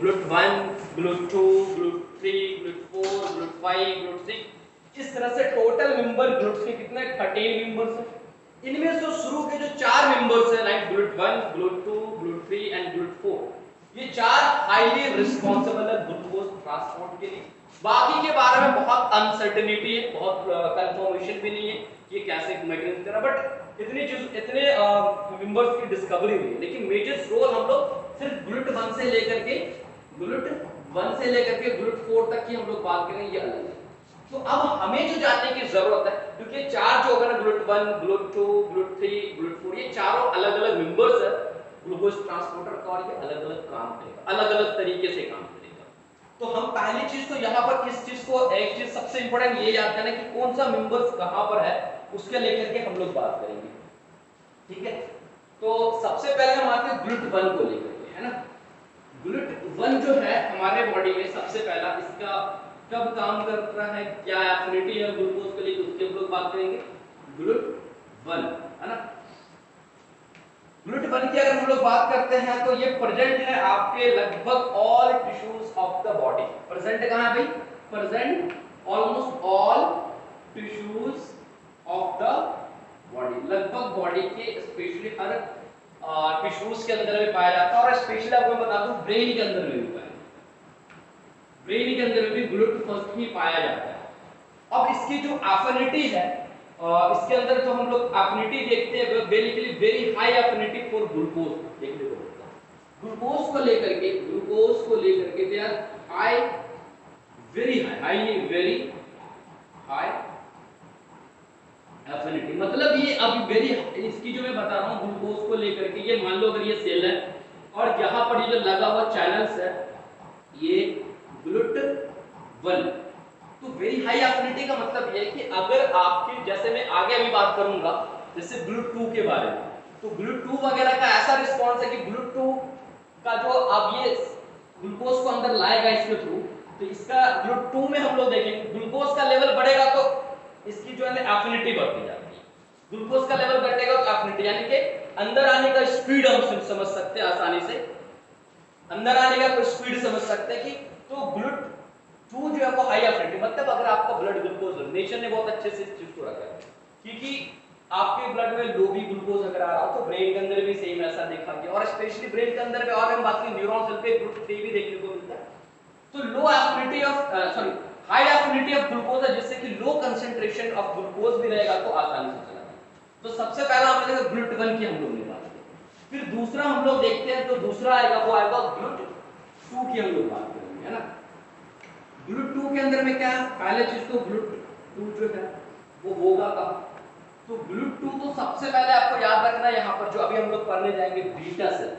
GLUT1, GLUT2, GLUT3, GLUT4, GLUT5, GLUT6, इस तरह से टोटल मेंबर ग्लूट्स के कितने 13 मेंबर्स हैं। इनमें से शुरू के जो 4 मेंबर्स हैं like GLUT1, GLUT2, GLUT3 and GLUT4, ये 4 हाईली रिस्पांसिबल है ग्लूकोज ट्रांसपोर्ट के लिए। बाकी के बारे में बहुत अनसर्टेनिटी है, बहुत कंफर्मेशन भी नहीं है कि ये कैसे मैकेनिज्म करा, बट इतने मेंबर्स की डिस्कवरी हुई है। लेकिन मेजर रोल हम लोग सिर्फ GLUT1 से लेकर के GLUT4 तक की हम लोग बात करेंगे, ये अलग है। तो अब हमें जो जानने की जरूरत है, क्योंकि चार जो होगा ना GLUT1, GLUT2, GLUT3, GLUT4, ये चारों अलग अलग मेंबर्स है ग्लूकोज ट्रांसपोर्टर का, और ये अलग अलग काम करेगा, अलग अलग तरीके से काम करेगा। तो हम पहली चीज तो यहाँ पर इस चीज को, एक चीज सबसे इंपॉर्टेंट ये याद करना कि कौन सा मेंबर्स कहाँ पर है, उसके लेकर के हम लोग बात करेंगे, ठीक है। तो सबसे पहले हम आते हैं GLUT1 को लेकर के, है ना। GLUT1 जो है हमारे बॉडी में सबसे पहला, इसका कब काम करता है, क्या एफिनिटी है ग्लूकोज के लिए, उसके हम लोग बात करेंगे। GLUT1, है ना। GLUT1 की अगर हम लोग बात करते हैं तो ये प्रेजेंट है आपके लगभग all tissues of the body. Present कहां है भाई, present almost all tissues of the body, लगभग बॉडी के स्पेशली हर टिश्यूज के अंदर में पाया जाता है। और स्पेशली आपको बता दूं ब्रेन के अंदर में भी पाया जाता है, ब्रेन के अंदर में भी GLUT1 ही पाया जाता है। अब इसकी जो एफिनिटी है, इसके अंदर जो हम लोग एफिनिटी देखते हैं, basically very high affinity for glucose देखने को मिलता है। ग्लूकोज को लेकर के they are high, very high, very high affinity. मतलब ये अभी वेरी, इसकी जो मैं बता रहा हूँ ग्लूकोज को लेकर के, ये मान लो अगर ये सेल है और यहाँ पर ये जो लगा हुआ चैनल्स है ये GLUT1, तो वेरी हाई एफिनिटी का मतलब ये है कि अगर आपके, जैसे मैं आगे अभी बात करूंगा जैसे GLUT2 के बारे में, तो GLUT2 वगैरह का ऐसा रिस्पांस है कि GLUT2 का जो अब ये ग्लूकोज को अंदर लाएगा इसके थ्रू, तो इसका GLUT2 में हम लोग देखेंगे ग्लूकोज का लेवल बढ़ेगा तो इसकी जो है एफिनिटी बढ़ती जाती है। ग्लूकोज का लेवल घटेगा तो एफिनिटी, यानी कि अंदर आने का स्पीड हम समझ सकते हैं आसानी से, अंदर आने का कोई स्पीड समझ सकते हैं कि, तो GLUT2 जो है वो हाई एफिनिटी, मतलब अगर आपका ब्लड ग्लूकोज, नेचर ने बहुत अच्छे से इस चीज को रखा है, क्योंकि आपके ब्लड में लो भी ग्लूकोज अगर आ रहा हो तो ब्रेन के अंदर भी सेम ऐसा देखा गया, और स्पेशली ब्रेन के अंदर में, और हम बात करें न्यूरॉन सेल पे GLUT3 भी देखने को मिलता है। तो low affinity of high affinity of glucose है, जिससे कि लो कंसंट्रेशन ऑफ ग्लूकोज भी रहेगा तो आसानी से चला जाएगा। तो सबसे पहला हमने देखा GLUT1 की हम लोग ने बात की। फिर दूसरा हम लोग देखते हैं, तो दूसरा आएगा वो आएगा GLUT2 की हम लोग बात करेंगे, है ना। GLUT2 के अंदर में क्या है, पहले चीज तो GLUT2 जो है वो होगा कब, तो GLUT2 तो सबसे पहले आपको याद रखना है, यहाँ पर जो अभी हम लोग पढ़ने जाएंगे बीटा सेल,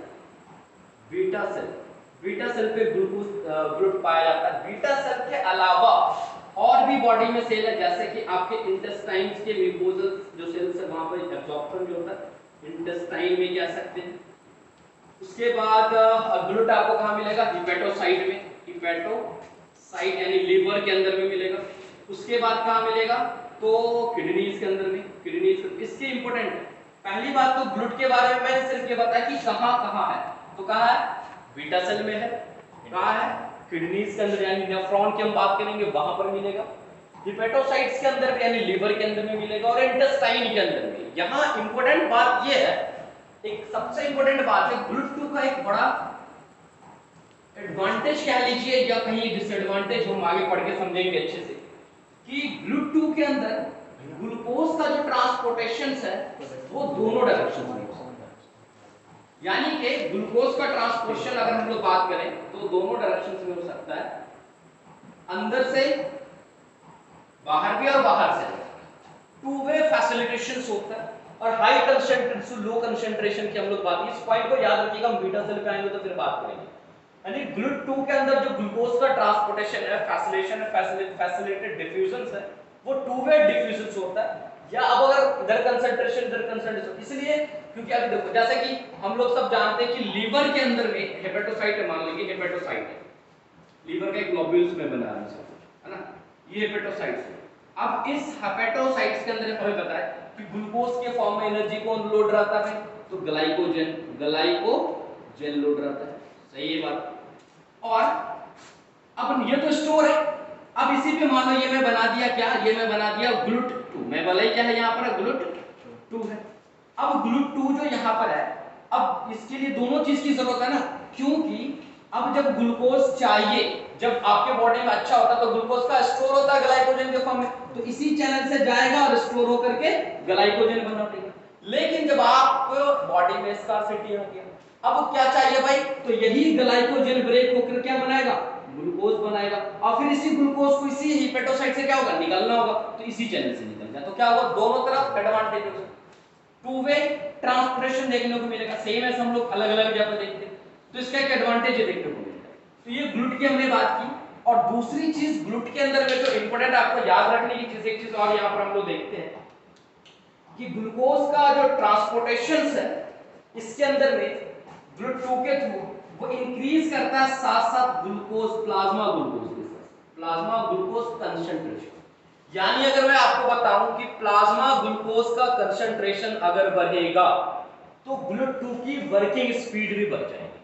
बीटा सेल पे ग्लूट पाया जाता है। बीटा सेल के अलावा और भी बॉडी में सेल है, जैसे कि आपके इंटेस्टाइन्स के म्यूकोजल जो सेल्स है वहां पर एब्जॉर्प्शन जो होता है इंटेस्टाइन में कह सकते हैं। उसके बाद ग्लूट आपको कहां मिलेगा, हिपेटोसाइट में, हिपेटोसाइट यानी लीवर के अंदर में मिलेगा। उसके बाद कहां मिलेगा, तो किडनीज के अंदर में, किडनीज इसके इंपॉर्टेंट है। पहली बात तो ग्लूट के बारे में मैंने सिर्फ ये बताया कि कहां है, तो कहां है, बीटा सेल में है, कहां है, किडनीज के अंदर यानी नेफ्रॉन की हम बात करेंगे वहां पर मिलेगा, हिपेटोसाइट्स के अंदर यानी लीवर के अंदर में मिलेगा, और इंटेस्टाइन के अंदर में। यहां इंपॉर्टेंट बात ये है, एक सबसे इंपॉर्टेंट बात है, GLUT2 का एक बड़ा एडवांटेज कह लीजिए या कहीं डिसएडवांटेज, हम आगे पढ़ के समझेंगे अच्छे से, कि GLUT2 के अंदर ग्लूकोज का जो ट्रांसपोर्टेशन है वो दोनों डायरेक्शन में, यानी कि ग्लूकोज का ट्रांसपोर्टेशन अगर हम लोग बात करें तो दोनों डायरेक्शन में हो सकता है, अंदर से बाहर भी और बाहर से, टू वे फैसिलिटेशन होता है। और हाई कंसंट्रेशन लो कंसंट्रेशन की हम लोग बात, इस पॉइंट को याद रखिएगा, हम बीटा सेल पे आएंगे तो फिर बात करेंगे। यानी GLUT2 के अंदर जो ग्लूकोज का ट्रांसपोर्टेशन है, फैसिलिटेशन है, फैसिलिटेटेड डिफ्यूजन है, वो टू वे डिफ्यूजन होता है, या अब अगर इधर कंसंट्रेशन, इसलिए क्योंकि अभी देखो जैसे कि हम लोग सब जानते हैं कि लीवर के अंदर में हेपेटोसाइट है, मान लीजिए हेपेटोसाइट है, लीवर का एक ग्लोब्यूल्स में बना है ना, ये हेपेटोसाइट्स है। अब इस हेपेटोसाइट्स के अंदर हमें पता है कि ग्लूकोज के फॉर्म में एनर्जी कौन लोड रहता है, तो ग्लाइकोजन लोड रहता है, सही है बात। और अब ये तो स्टोर है, अब इसी पे मान लो ये मैं बना दिया क्या, ये मैं बना दिया GLUT2, मैं बोला क्या है यहाँ पर GLUT2 है। अब GLUT2 जो यहाँ पर है, अब इसके लिए दोनों चीज की जरूरत है ना, क्योंकि अब जब ग्लूकोज चाहिए, जब आपके बॉडी में अच्छा होता है तो ग्लूकोज का स्टोर होता है ग्लाइकोजन के फॉर्म में, तो इसी चैनल से जाएगा और स्टोर होकर के ग्लाइकोजन बना देगा। लेकिन जब आप बॉडी में स्कार्सिटी आ गया, अब क्या चाहिए भाई, तो यही ग्लाइकोजन ब्रेक होकर क्या बनाएगा, ग्लूकोज बनाएगा, और फिर इसी ग्लूकोज को इसी हेपेटोसाइट से क्या होगा, निकलना होगा, तो इसी चैनल से निकल जाए, तो क्या होगा, दोनों तरफ एडवांटेज होगा, टू वे ट्रांसपोर्टेशन देखने को मिलेगा। सेम है, हम लोग अलग अलग जगह देखते हैं, तो इसका एक एडवांटेज है देखने को मिलता है। तो ये ग्लूट की हमने बात की, और दूसरी चीज ग्लूट के अंदर में जो इंपॉर्टेंट आपको याद रखने की चीज, एक चीज और यहाँ पर हम लोग देखते हैं कि ग्लूकोज का जो ट्रांसपोर्टेशन है इसके अंदर में GLUT2 के थ्रू वो इंक्रीज करता है साथ साथ ग्लूकोज, प्लाज्मा ग्लूकोज के साथ, प्लाज्मा ग्लूकोज कंसंट्रेशन। यानी अगर मैं आपको बताऊं कि प्लाज्मा ग्लूकोज का कंसंट्रेशन अगर बढ़ेगा तो GLUT2 की वर्किंग स्पीड भी बढ़ जाएगी।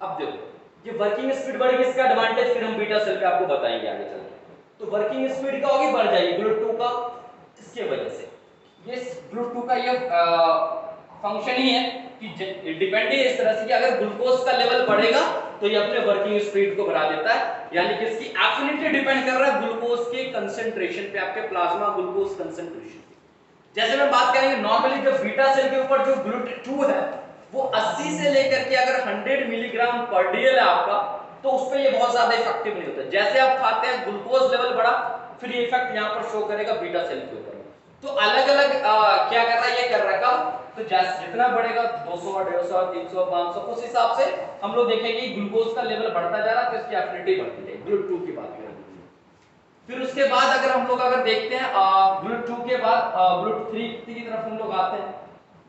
अब देखो ये वर्किंग स्पीड बढ़ेगी, इसका एडवांटेज फिर हम बीटा सेल पे आपको बताएंगे आगे चलकर। तो वर्किंग स्पीड का होगी, बढ़ जाएगी GLUT2 का, इसके वजह से ये GLUT2 का ये फंक्शन ही है कि डिपेंड है इस तरह से कि अगर ग्लूकोज का लेवल बढ़ेगा तो ये अपने वर्किंग स्पीड को बढ़ा देता है, यानी कि इसकी एफिनिटी डिपेंड कर रहा है ग्लूकोज के कंसंट्रेशन पे, आपके प्लाज्मा ग्लूकोज कंसंट्रेशन पे। जैसे मैं बात करेंगे नॉर्मली जो बीटा सेल के ऊपर जो GLUT2 है वो 80 से लेकर के अगर 100 मिलीग्राम पर DL है आपका, तो उस पे ये बहुत ज्यादा इफेक्टिव नहीं होता। जैसे आप खाते हैं ग्लूकोज लेवल बढ़ा, फिर ये इफेक्ट यहाँ पर शो करेगा बीटा सेल के ऊपर। तो अलग अलग क्या कर रहा है, ये कर रहा है कब, तो जितना बढ़ेगा 200, 150, 300, 500, उस हिसाब से हम लोग देखेंगे ग्लूकोज का लेवल बढ़ता जा रहा है, तो इसकी एफिनिटी बढ़ती है। GLUT2 की बात करें, फिर उसके बाद अगर हम लोग अगर देखते हैं GLUT2 के बाद GLUT3 की तरफ हम लोग आते हैं,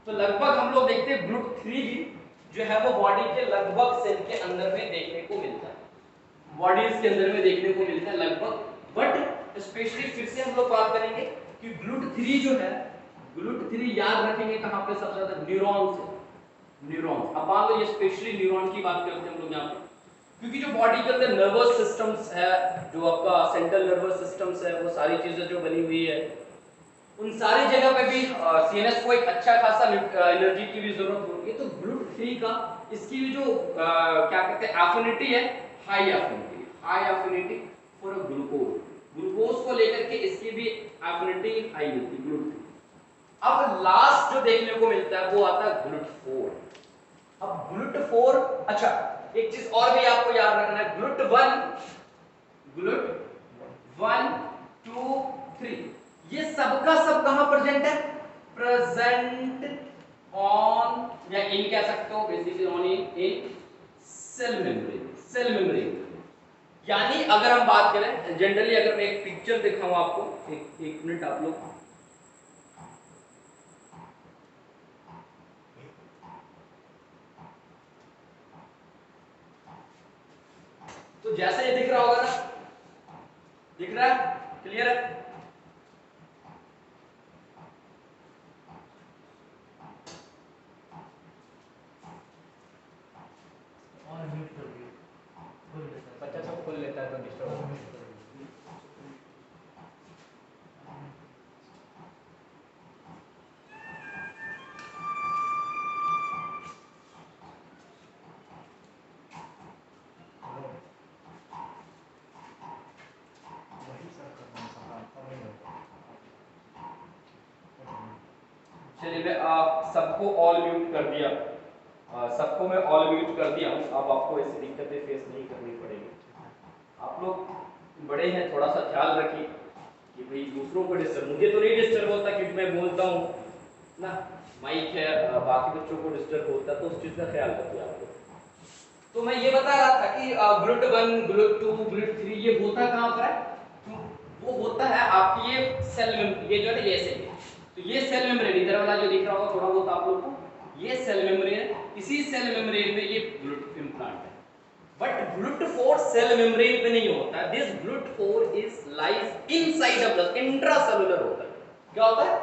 तो लगभग हम लोग देखते हैं GLUT3 भी जो है वो बॉडी के लगभग सेल के अंदर में देखने को मिलता है, बॉडीज के अंदर में देखने को मिलता है लगभग। बट स्पेशली फिर से हम लोग बात करेंगे कि GLUT3 जो है, GLUT3 याद रखेंगे कहां पे सबसे ज्यादा, न्यूरॉन्स है, न्यूरॉन्स। अब मान लो ये स्पेशली न्यूरॉन की बात करते हैं हम लोग यहाँ पे, क्योंकि जो बॉडी के अंदर नर्वस सिस्टम्स है, जो आपका सेंट्रल नर्वस सिस्टम्स है, वो सारी चीजें जो बनी हुई है, उन सारी जगह पे भी CNS को एक अच्छा खासा एनर्जी की भी जरूरत होगी। तो GLUT3 का इसकी भी जो क्या कहते हैं एफिनिटी है, high affinity for glucose, glucose को लेकर के इसकी भी एफिनिटी हाई होती है GLUT3। अब लास्ट जो देखने को मिलता है वो आता है GLUT4। अब GLUT4, अच्छा एक चीज और भी आपको याद रखना है, GLUT1, 2, 3 ये सबका सब कहां प्रेजेंट है, प्रेजेंट ऑन या इन कह सकते हो, basically on in cell membrane. यानी अगर हम बात करें जनरली, अगर मैं एक पिक्चर दिखाऊं आपको, एक मिनट आप लोग, तो जैसे ये दिख रहा होगा ना, दिख रहा है, क्लियर है, बच्चा सब खोल लेता है तो डिस्टर्ब होता है। चलिए मैं सबको ऑल म्यूट कर दिया, सबको मैं ऑल म्यूट कर दिया हूँ, अब आपको ऐसी दिक्कतें फेस नहीं करनी पड़ेगी। आप लोग बड़े हैं, थोड़ा सा ख्याल रखिए कि भाई दूसरों को डिस्टर्ब, मुझे तो नहीं डिस्टर्ब होता क्योंकि मैं बोलता हूँ ना, माइक है, बाकी बच्चों को डिस्टर्ब होता है, तो उस चीज का ख्याल रखिए आप लोग। तो मैं ये बता रहा था कि GLUT1, GLUT2, GLUT3 ये होता कहाँ पर है, वो होता है आपकी ये सेल में, ये जो है ये सेल, तो ये सेल मेम्ब्रेन इधर वाला जो दिख रहा होगा थोड़ा बहुत आप लोग को, ये सेल मेम्ब्रेन, इसी सेल मेम्ब्रेन में ये GLUT इम्प्लांट है। बट GLUT4 सेल मेम्ब्रेन पे नहीं होता है, this GLUT4 is lies inside of the, intracellular होता है। क्या होता है,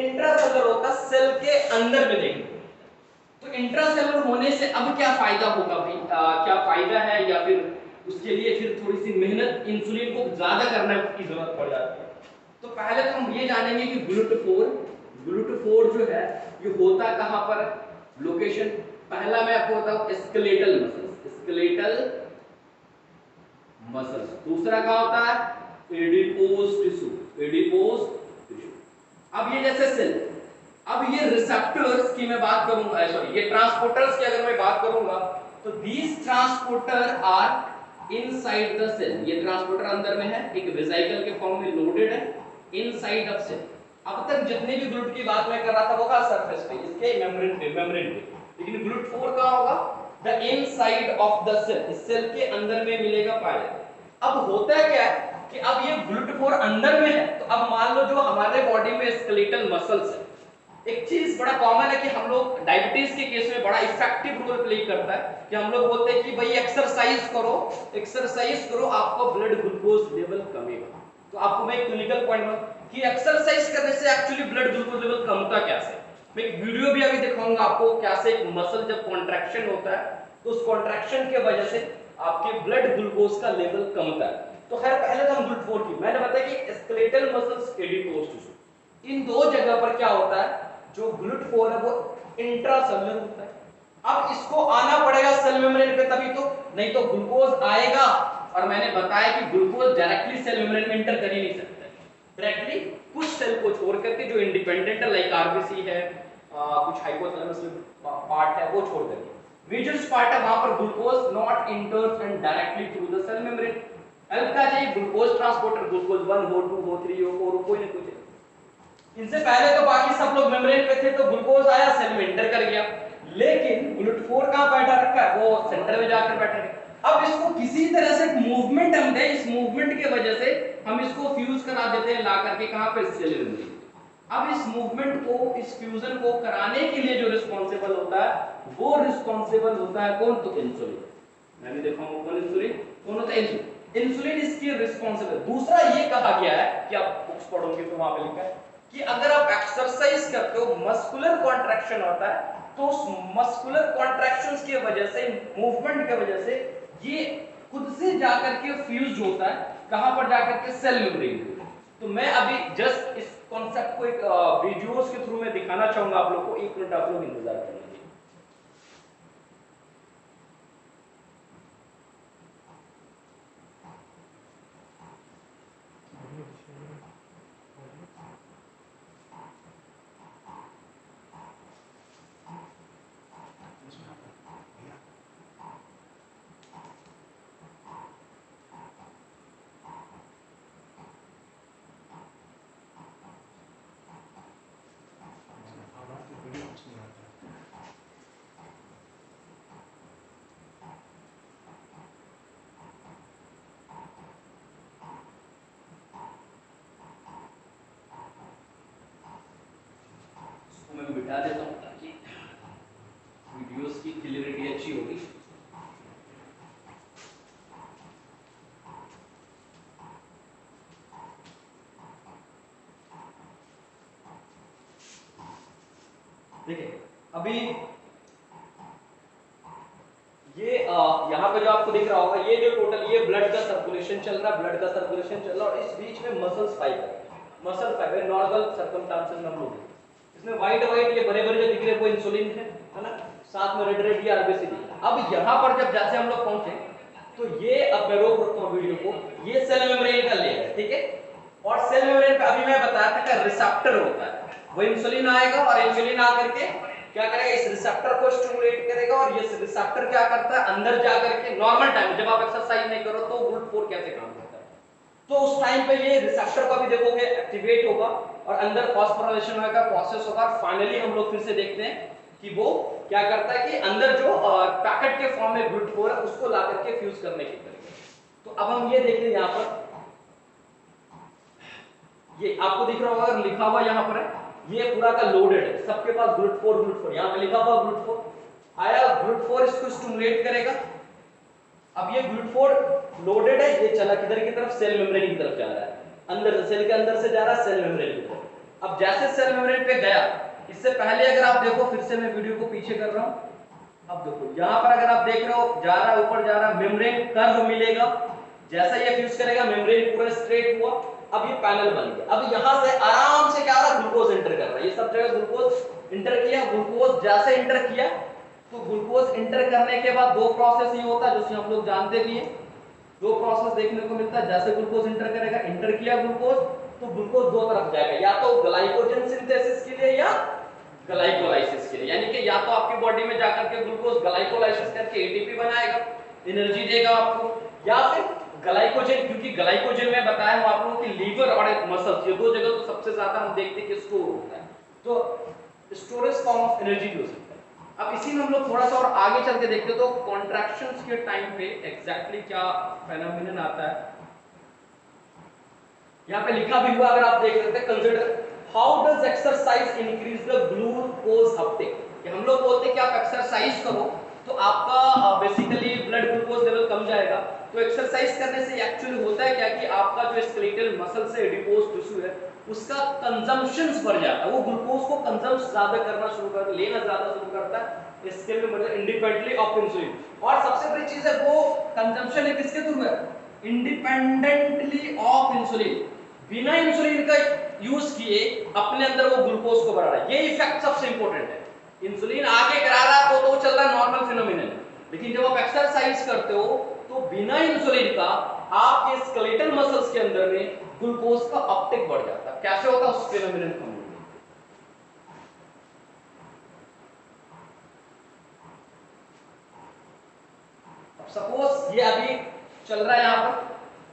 इंट्रासेलुलर होता है, सेल के अंदर में देखने को मिलता है। तो इंट्रासेलुलर होने से अब क्या फायदा होगा भाई, क्या फायदा है, या फिर उसके लिए फिर थोड़ी सी मेहनत इंसुलिन को ज्यादा करने की जरूरत पड़ जाती है। तो पहले तो हम ये जानेंगे कि ग्लूटाथोर जो है ये होता कहां पर, लोकेशन। पहला मैं आपको बताऊं स्केलेटल मसल्स। दूसरा क्या होता है, एडिपोज टिश्यू। अब ये जैसे सेल, अब ये रिसेप्टर्स की मैं बात करूंगा, सॉरी ये ट्रांसपोर्टर्स की अगर मैं बात करूंगा, तो these transporter are inside the cell. ये ट्रांसपोर्टर अंदर में है, एक वेसिकल के फॉर्म में लोडेड है इनसाइड ऑफ सेल। अब तक जितने भी ग्लूट की बात मैं कर रहा था वो कहां, सरफेस पे, इसके मेम्ब्रेन पे। लेकिन ग्लूट 4 कहां होगा, the inside of the cell, इस सेल के अंदर में मिलेगा पाया। अब होता है क्या कि अब ये ग्लूटाथोर अंदर में है, तो अब मान लो जो हमारे बॉडी में स्केलेटल मसल्स है, एक चीज बड़ा कॉमन है कि हम लोग डायबिटीज के केस में बड़ा इफेक्टिव रोल प्ले करता है कि हम लोग बोलते हैं कि भाई एक्सरसाइज करो आपका ब्लड ग्लूकोज लेवल कमेगा। तो आपको मैं एक क्लिनिकल पॉइंट में कि एक्सरसाइज करने से एक्चुअली ब्लड ग्लूकोज लेवल कमता कैसे, मैं एक वीडियो भी अभी दिखाऊंगा आपको कैसे एक मसल जब कॉन्ट्रैक्शन होता है तो उस कॉन्ट्रैक्शन के वजह से आपके ब्लड ग्लूकोज का लेवल कमता है। तो खैर पहले तो हम ग्लूटाथोर की मैंने बताया कि स्केलेटल मसल्स, एडिपोज टिश्यू, इन दो जगह पर क्या होता है, जो ग्लूटाथोर है वो इंट्रासेलुलर होता है। अब इसको आना पड़ेगा सेल मेम्ब्रेन पे तभी तो, नहीं तो ग्लूकोज आएगा, और मैंने बताया कि ग्लूकोज डायरेक्टली सेल मेम्ब्रेन में एंटर कर ही नहीं सकता, डायरेक्टली कुछ सेल को छोड़ करके जो इंडिपेंडेंट है, लाइक आरबीसी है, कुछ हाइपोथैलेमस पार्ट है वो छोड़ करके, मेजर पार्ट है वहां पर glucose not enters and directly through the cell membrane. Help क्या चाहिए, ग्लूकोज ट्रांसपोर्टर, ग्लूकोज 1 हो 2 हो 3 हो 4 हो, कोई ना कोई। इनसे पहले तो बाकी सब लोग मेम्ब्रेन पे थे, तो ग्लूकोज आया सेल में एंटर कर गया, लेकिन ग्लूटाथोर कहां बैठा रखा है, वो सेंटर में जाकर बैठा है। अब इसको किसी तरह से एक मूवमेंट हम दें, इस मूवमेंट के वजह से हम इसको फ्यूज करा देते हैं ला करके कहां पे, सेल में। अब इस मूवमेंट को, इस फ्यूजन को कराने के लिए जो रिस्पांसिबल होता है वो रिस्पांसिबल होता है कौन, तो इंसुलिन। मैं भी देखूंगा कौन, इंसुलिन। कौन होता है, इंसुलिन इसकी रिस्पांसिबल। दूसरा ये कहा गया है कि आप बुक्स पढ़ोगे तो वहां पे लिखा है कि अगर आप एक्सरसाइज करते हो, मस्कुलर कॉन्ट्रैक्शन होता है, तो उस मस्कुलर कॉन्ट्रैक्शंस की वजह से, मूवमेंट की वजह से ये खुद से जाकर के फ्यूज होता है, कहां पर जाकर के, सेल मेम्ब्रेन। तो मैं अभी जस्ट इस कॉन्सेप्ट को एक वीडियोस के थ्रू में दिखाना चाहूंगा आप लोग को, 1 मिनट आप लोग इंतजार करेंगे। मैं बिठा देता हूं ताकि वीडियोस की क्लियरिटी अच्छी होगी। देखिए अभी ये यहाँ पे जो आपको दिख रहा होगा, ये जो टोटल ये ब्लड का सर्कुलेशन चल रहा है, और इस बीच में मसल फाइबर नॉर्मल सर्कमस्टेंसेस में हम लोग, इसमें व्हाइट ये बड़े बड़े जो दिख रहे हैं वो इंसुलिन है ना, साथ में रेड ये आरबीसी। अब यहाँ पर जब जैसे हम लोग पहुंचे तो ये, अब मैं रोक रखता हूँ वीडियो को, ये सेल मेम्ब्रेन का लेयर है, ठीक है। और सेल मेम्ब्रेन पे अभी मैं बताया था कि रिसेप्टर होता है, वो इंसुलिन आएगा और इंसुलिन आकर के क्या करेगा, इस रिसेप्टर को स्टिमुलेट करेगा, और ये रिसेप्टर क्या करता है, अंदर जाकर के नॉर्मल टाइम जब आप एक्सरसाइज नहीं करो तो ग्लूटाथोर कैसे काम करता है, तो उस टाइम पे ये रिसेप्टर का भी देखोगे एक्टिवेट होगा और अंदर फॉस्फोराइलेशन होगा, प्रोसेस होगा, फाइनली हम लोग फिर से देखते हैं कि वो क्या करता है कि अंदर जो पैकेट के फॉर्म में ग्लूटाथोर है उसको ला करके फ्यूज करने की करेगा। तो अब हम ये देख रहे हैं, यहाँ पर ये आपको दिख रहा होगा, अगर लिखा हुआ यहाँ पर है, ये पूरा का लोडेड है, सबके पास ग्लूटाथोर, यहाँ पे लिखा हुआ ग्लूटाथोर आया, ग्लूटाथोर इसको स्टिमुलेट करेगा। अब ये ग्लूटाथोर लोडेड है, ये चला किधर की तरफ, सेल मेम्ब्रेन की तरफ जा रहा है, अंदर से, सेल के अंदर से जा रहा है सेल मेम्ब्रेन की तरफ। अब जैसे सेल मेम्ब्रेन पे गया इससे पहले अगर आप देखो, फिर से मैं वीडियो को पीछे कर रहा हूं, अब देखो यहाँ पर अगर आप देख रहे हो जा रहा है ऊपर जा रहा, मेम्ब्रेन कर्व मिलेगा, जैसा ये फ्यूज करेगा मेम्ब्रेन पूरा स्ट्रेट हुआ, अब ये पैनल बन गया। अब यहाँ से आराम से क्या आ रहा, ग्लूकोज एंटर कर रहा है, ये सब जगह ग्लूकोज इंटर किया। ग्लूकोज जैसे इंटर किया तो ग्लूकोज इंटर करने के बाद दो प्रोसेस ये होता है जो हम लोग जानते भी हैं, दो प्रोसेस देखने को मिलता है। जैसे ग्लूकोज इंटर करेगा, इंटर किया ग्लूकोज, तो ग्लूकोज दो तरफ जाएगा, या तो ग्लाइकोजन सिंथेसिस के लिए या ग्लाइकोलाइसिस के लिए, यानी कि या तो आपकी बॉडी में जाकर के ग्लूकोज ग्लाइकोलाइसिस करके एटीपी बनाएगा, एनर्जी देगा आपको, या फिर ग्लाइकोजन, क्योंकि ग्लाइकोजन में बताया हूं आप लोगों की लीवर और मसल्स, ये दो जगह तो सबसे ज्यादा हम देखते हैं कि स्टोर होता है, तो स्टोरेज फॉर्म ऑफ एनर्जी भी हो सकता है। अब इसी में हम लोग थोड़ा सा और आगे चल के देखते हैं, तो कॉन्ट्रैक्शंस के टाइम पे एग्जैक्टली क्या फेनोमेनन आता है, यहाँ पे लिखा भी हुआ, अगर आप देख सकते हैं, consider how does exercise increase the glucose Uptake. हम लोग बोलते हैं कि आप एक्सरसाइज करो तो आपका बेसिकली ब्लड ग्लूकोज लेवल कम जाएगा। तो एक्सरसाइज करने से एक्चुअली होता है क्या कि आपका जो स्केलेटल मसल से एडिपोज टिश्यू है उसका कंजम्पशंस बढ़ जाता है, वो ग्लूकोज को कंजम्प ज्यादा करना शुरू कर लेना ज्यादा शुरू करता है, इसके लिए मतलब इंडिपेंडेंटली ऑफ इंसुलिन। और सबसे बड़ी चीज है वो कंजम्पशन है किसके थ्रू है, इंडिपेंडेंटली ऑफ इंसुलिन, बिना इंसुलिन का यूज किए अपने अंदर वो ग्लूकोज को बढ़ा रहा है, ये इफेक्ट सबसे इंपॉर्टेंट है। इंसुलिन आगे करा रहा है तो चल रहा है नॉर्मल फिनोमिनन, लेकिन जब आप एक्सरसाइज करते हो तो बिना इंसुलिन का आपके स्केलेटल मसल्स के अंदर में ग्लूकोज का अपटेक बढ़ जाता है। कैसे होता है उस फिनोमिनन को, अब सपोज ये अभी चल रहा है यहाँ पर,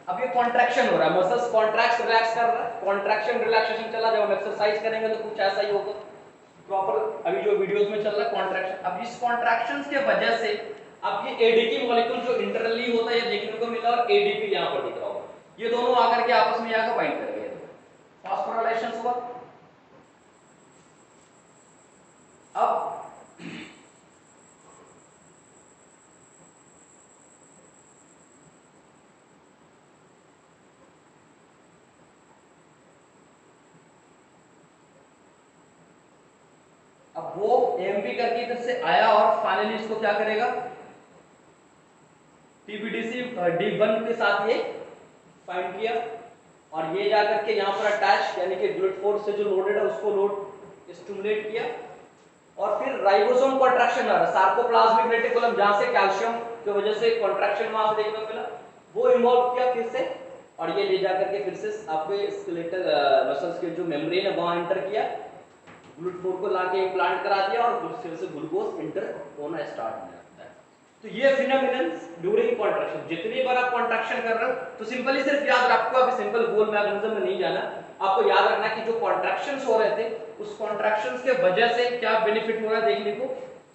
अब ये कॉन्ट्रैक्शन हो रहा है, मसल्स कॉन्ट्रैक्ट रिलैक्स कर रहा है, कॉन्ट्रैक्शन रिलैक्सेशन चला, जब हम एक्सरसाइज करेंगे तो कुछ ऐसा ही होगा प्रॉपर, अभी जो वीडियोस में चल रहा है कॉन्ट्रैक्शन। अब इस कॉन्ट्रैक्शंस के वजह से अब ये एडीपी मॉलिक्यूल जो इंटरनली होता है ये देखने को मिला, और एडीपी यहाँ पर दिख रहा होगा, ये दोनों आकर के आपस में यहाँ बाइंड कर गए, फास्फोराइलेशन हुआ। अब वो एमपी करके इधर से आया और फाइनली इसको क्या करेगा, टीपीडीसी D1 के साथ ये फाइंड किया, और ये जाकर के यहाँ पर अटैच, यानी कि GLUT4 से जो लोडेड है उसको लोड स्टिमुलेट किया, और फिर राइबोसोम कॉन्ट्रैक्शन आ रहा, सार्कोप्लाज्मिक रेटिकुलम जहां से कैल्शियम की वजह से कॉन्ट्रैक्शन वहां से देखने को मिला, वो इन्वॉल्व किया फिर से, और ये ले जाकर के फिर से आपके स्केलेटल मसल्स के जो मेम्ब्रेन है वहां एंटर किया, GLUT4 को लाके इम्प्लांट करा दिया, और फिर से ग्लूकोज इंटर होना स्टार्ट हो जाता है। तो ये फिनोमिनन ड्यूरिंग कॉन्ट्रैक्शन, जितनी बार आप कॉन्ट्रैक्शन कर रहे हो तो सिंपली सिर्फ याद रखो, अभी सिंपल गोल मैकेनिज्म में नहीं जाना, आपको याद रखना कि जो कॉन्ट्रैक्शंस हो रहे थे उस कॉन्ट्रैक्शंस के वजह से क्या बेनिफिट हो रहा है देखने को।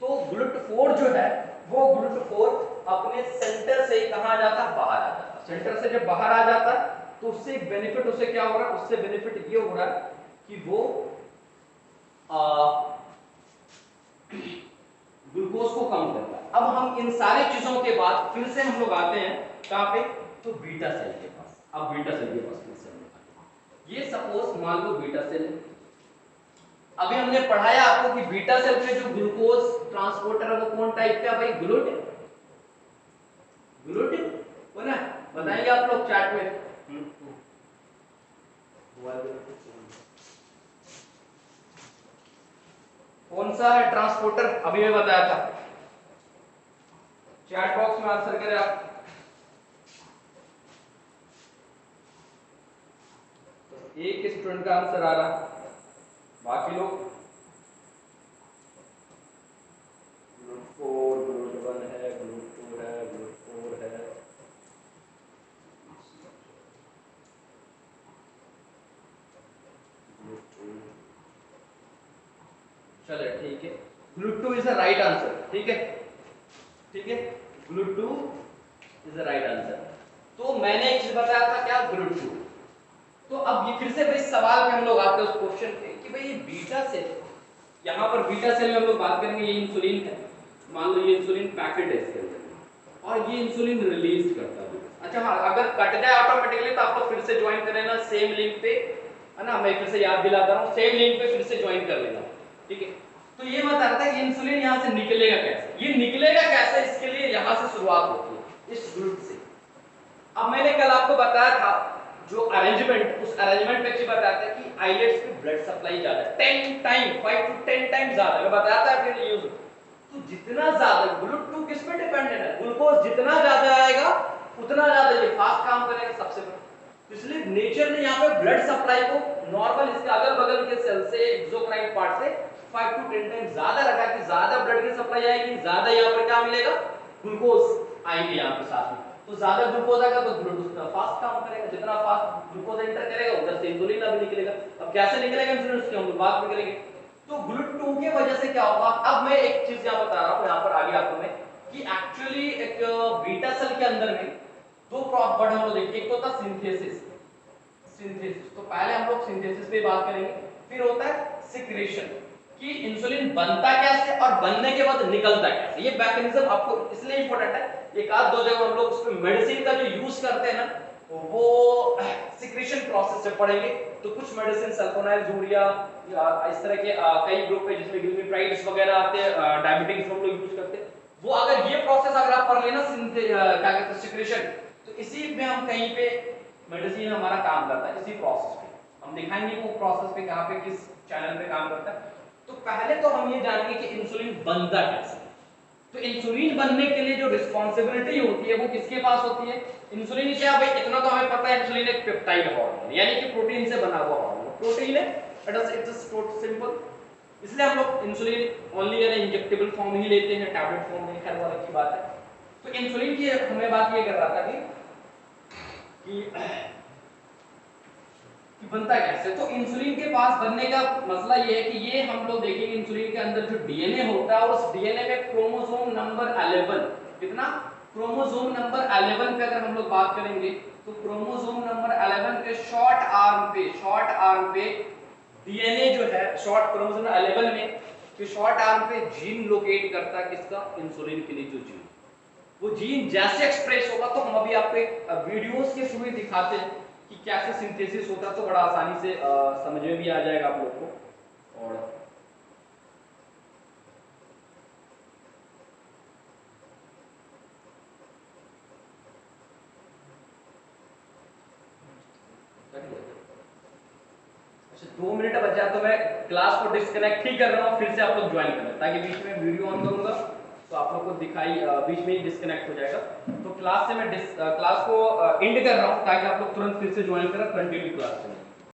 तो GLUT4 जो है वो GLUT4 अपने सेंटर से कहां जाता है, बाहर आ जाता है, सेंटर से जब बाहर आ जाता है तो उससे एक बेनिफिट उसे क्या हो रहा है, उससे बेनिफिट ये हो रहा है कि वो ग्लूकोज को कम करता है। अब हम इन सारी चीजों के बाद फिर से हम लोग आते हैं कहां पे, तो बीटा सेल के पास। अब बीटा सेल के पास फिर से हम लोग आते हैं, ये सपोज मान लो बीटा सेल, अभी हमने पढ़ाया आपको कि बीटा सेल में जो ग्लूकोज ट्रांसपोर्टर है वो कौन टाइप का, भाई ग्लूट हो ना, बताएंगे आप लोग चैट में। कौन सा है ट्रांसपोर्टर, अभी मैं बताया था, चैट बॉक्स में आंसर करें आप। तो एक स्टूडेंट का आंसर आ रहा, बाकी लोग GLUT4 GLUT1 है, GLUT2 है, GLUT4 है, चलो ठीक है, GLUT2 is the right answer, ठीक है GLUT2 is the right answer. तो मैंने एक चीज बताया था क्या, GLUT2। तो अब ये फिर से भाई सवाल पे हम लोग आते हैं उस क्वेश्चन पे कि भाई ये बीटा सेल, यहाँ पर बीटा सेल में हम लोग बात करेंगे, ये इंसुलिन है, मान लो ये इंसुलिन पैकेट है इसके अंदर और ये इंसुलिन रिलीज करता है। अच्छा हाँ, अगर कट जाए ऑटोमेटिकली तो आप लोग फिर से ज्वाइन कर लेना सेम लिंक पे, है ना, मैं फिर से याद दिलाता हूँ, सेम लिंक पे फिर से ज्वाइन कर लेना। ठीक है। तो ये बता रहा था कि इंसुलिन यहाँ से निकलेगा कैसे, ये निकलेगा कैसे, इसके लिए यहाँ से शुरुआत होती है इस ग्लूट से। अब मैंने कल आपको बताया था जो अरेंजमेंट, उस अरेंजमेंट पे अच्छी बताया था कि आइलेट्स पे ब्लड सप्लाई ज्यादा है, 10 टाइम 5 to 10 टाइम ज्यादा, मैं बताया था फिर यूज। तो जितना ज्यादा GLUT2 किस पे डिपेंडेंट है, ग्लूकोज जितना ज्यादा आएगा उतना ज्यादा ये फास्ट काम करेगा सबसे पहले। इसलिए नेचर ने यहाँ पे ब्लड सप्लाई को नॉर्मल इसके अगल बगल के सेल से एक्सोक्राइन पार्ट से 5 to 10 टाइम ज्यादा रखा कि ज्यादा ब्लड की सप्लाई आएगी, ज्यादा यहाँ पर क्या मिलेगा, ग्लूकोज आएंगे यहाँ पे साथ में। तो ज्यादा ग्लूकोज आएगा तो ग्लूकोज का फास्ट काम करेगा, जितना फास्ट ग्लूकोज एंटर करेगा उधर से इंसुलिन अभी निकलेगा। अब कैसे निकलेगा इंसुलिन उसके हम लोग बात में करेंगे। तो GLUT2 की वजह से क्या होगा, अब मैं एक चीज यहाँ बता रहा हूँ यहाँ पर आगे आपको मैं कि एक्चुअली एक बीटा सेल के अंदर में दो वर्ड हम लोग देखिए, एक तो होता सिंथेसिस, तो पहले हम लोग सिंथेसिस पे बात करेंगे, फिर होता है सिक्रेशन कि इंसुलिन बनता कैसे और बनने के बाद निकलता कैसे। ये मैकेनिज्म आपको इसलिए इंपॉर्टेंट है, एक आध दो जगह हम लोग उसमें मेडिसिन का जो यूज करते हैं ना वो सिक्रेशन प्रोसेस से पढ़ेंगे। तो कुछ मेडिसिन सल्फोनाइल यूरिया इस तरह के कई ग्रुप है जिसमें ग्लिमिप्राइड्स वगैरह आते हैं, डायबिटिक्स हम लोग यूज करते हैं। वो अगर ये प्रोसेस अगर आप पढ़ लेना क्या कहते हैं सिक्रेशन, तो इसी में हम कहीं पे मेडिसिन हमारा काम करता है, इसी प्रोसेस पे हम दिखाएंगे वो प्रोसेस पे कहां पे किस चैनल पे काम करता है। तो पहले तो हम ये जानेंगे कि इंसुलिन बनता कैसे। तो इंसुलिन बनने के लिए जो रिस्पांसिबिलिटी होती है वो किसके पास होती है, इंसुलिन क्या भाई इतना तो हमें पता है, इंसुलिन एक पेप्टाइड हार्मोन यानी कि प्रोटीन से बना हुआ हार्मोन, प्रोटीन है, इट इज सिंपल। इसलिए हम लोग इंसुलिन ओनली यानी इंजेक्टेबल फॉर्म ही लेते हैं, टैबलेट फॉर्म नहीं, खैर वो अलग की बात है। तो इंसुलिन की हमें बात ये कर रहा था कि बनता कैसे। तो इंसुलिन के पास बनने का मसला ये है कि ये हम लोग देखेंगे इंसुलिन के अंदर जो डीएनए होता है और उस डीएनए में क्रोमोसोम नंबर 11, कितना, क्रोमोसोम नंबर 11 पे अगर हम लोग बात करेंगे तो क्रोमोसोम नंबर 11 के शॉर्ट आर्म पे डीएनए जो है शॉर्ट क्रोमोसोम 11 में कि शॉर्ट आर्म पे जीन लोकेट करता है किसका, इंसुलिन के लिए जो जीन, वो जीन जैसे एक्सप्रेस होगा तो हम अभी आपको एक वीडियोस के थ्रू दिखाते हैं कि कैसे सिंथेसिस होता है, तो बड़ा आसानी से समझ में भी आ जाएगा आप लोग को। और अच्छा 2 मिनट बचा तो मैं क्लास को डिस्कनेक्ट ही कर रहा हूँ, फिर से आप लोग ज्वाइन करना, ताकि बीच में वीडियो ऑन करूंगा तो आप लोग को दिखाई बीच में ही डिस्कनेक्ट हो जाएगा। तो क्लास से मैं क्लास को एंड कर रहा हूँ ताकि आप लोग तुरंत फिर से ज्वाइन करें, कंटिन्यू क्लास से।